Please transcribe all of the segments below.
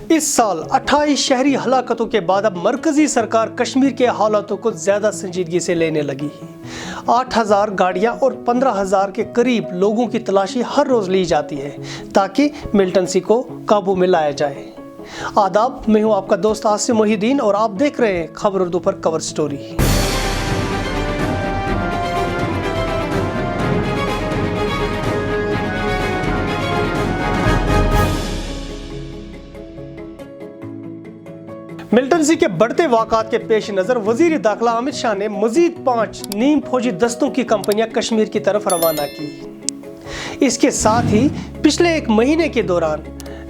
इस साल 28 शहरी हलाकतों के बाद अब मरकजी सरकार कश्मीर के हालातों को ज़्यादा संजीदगी से लेने लगी है। 8,000 गाड़ियां और 15,000 के करीब लोगों की तलाशी हर रोज़ ली जाती है ताकि मिलिटेंसी को काबू में लाया जाए। आदाब, मैं हूं आपका दोस्त आसिम मोहिद्दीन और आप देख रहे हैं खबर उर्दू पर कवर स्टोरी। मिलिटेंसी के बढ़ते वाक़ात के पेश नज़र वज़ीर दाखिला अमित शाह ने मज़ीद 5 नीम फौजी दस्तों की कंपनियां कश्मीर की तरफ रवाना की। इसके साथ ही पिछले एक महीने के दौरान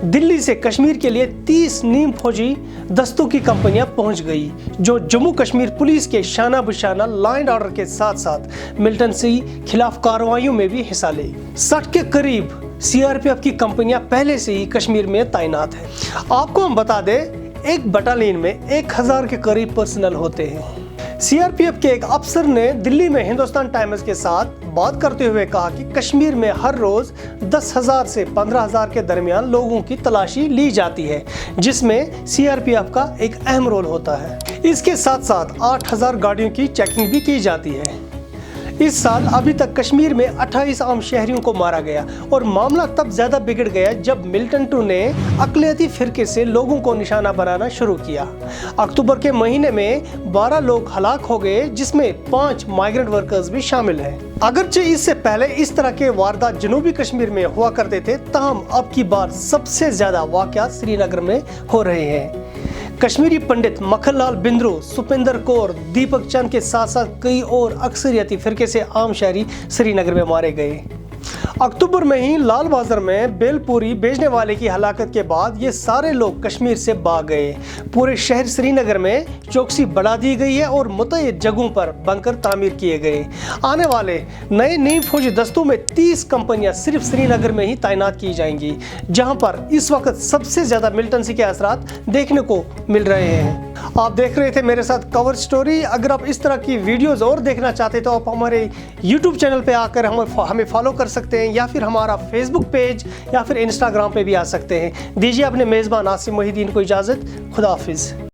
दिल्ली से कश्मीर के लिए 30 नीम फौजी दस्तों की कंपनियां पहुंच गई, जो जम्मू कश्मीर पुलिस के शाना बशाना लॉ एंड ऑर्डर के साथ साथ मिलिटेंसी खिलाफ कार्रवाइयों में भी हिस्सा ले। 60 के करीब CRPF की कंपनियां पहले से ही कश्मीर में तैनात है। आपको हम बता दें, एक बटालियन में 1000 के करीब पर्सनल होते हैं। CRPF के एक अफसर ने दिल्ली में हिंदुस्तान टाइम्स के साथ बात करते हुए कहा कि कश्मीर में हर रोज 10,000 से 15,000 के दरमियान लोगों की तलाशी ली जाती है, जिसमें CRPF का एक अहम रोल होता है। इसके साथ साथ 8,000 गाड़ियों की चेकिंग भी की जाती है। इस साल अभी तक कश्मीर में 28 आम शहरियों को मारा गया और मामला तब ज्यादा बिगड़ गया जब मिलिटेंटों ने अक़लियती फिरके से लोगों को निशाना बनाना शुरू किया। अक्टूबर के महीने में 12 लोग हलाक हो गए, जिसमें 5 माइग्रेंट वर्कर्स भी शामिल हैं। अगरचे इससे पहले इस तरह के वारदात जनूबी कश्मीर में हुआ करते थे, ताहम अब की बार सबसे ज्यादा वाक़यात श्रीनगर में हो रहे हैं। कश्मीरी पंडित मक्खनलाल बिंद्रू, सुपिंदर कौर, दीपक चंद के साथ साथ कई और अक्सरियती फिरके से आम शहरी श्रीनगर में मारे गए। अक्टूबर में ही लाल बाजार में बेलपूरी बेचने वाले की हलाकत के बाद ये सारे लोग कश्मीर से भाग गए। पूरे शहर श्रीनगर में चौकसी बढ़ा दी गई है और मुतअद्दिद जगहों पर बंकर तामीर किए गए। आने वाले नए नीम फौजी दस्तों में 30 कंपनियां सिर्फ श्रीनगर में ही तैनात की जाएंगी, जहां पर इस वक्त सबसे ज्यादा मिलिटेंसी के असरात देखने को मिल रहे हैं। आप देख रहे थे मेरे साथ कवर स्टोरी। अगर आप इस तरह की वीडियोस और देखना चाहते तो आप हमारे YouTube चैनल पे आकर हमें फॉलो कर सकते हैं, या फिर हमारा Facebook पेज या फिर Instagram पे भी आ सकते हैं। दीजिए अपने मेज़बान आसिम मोहिद्दीन को इजाज़त। खुदा हाफिज़।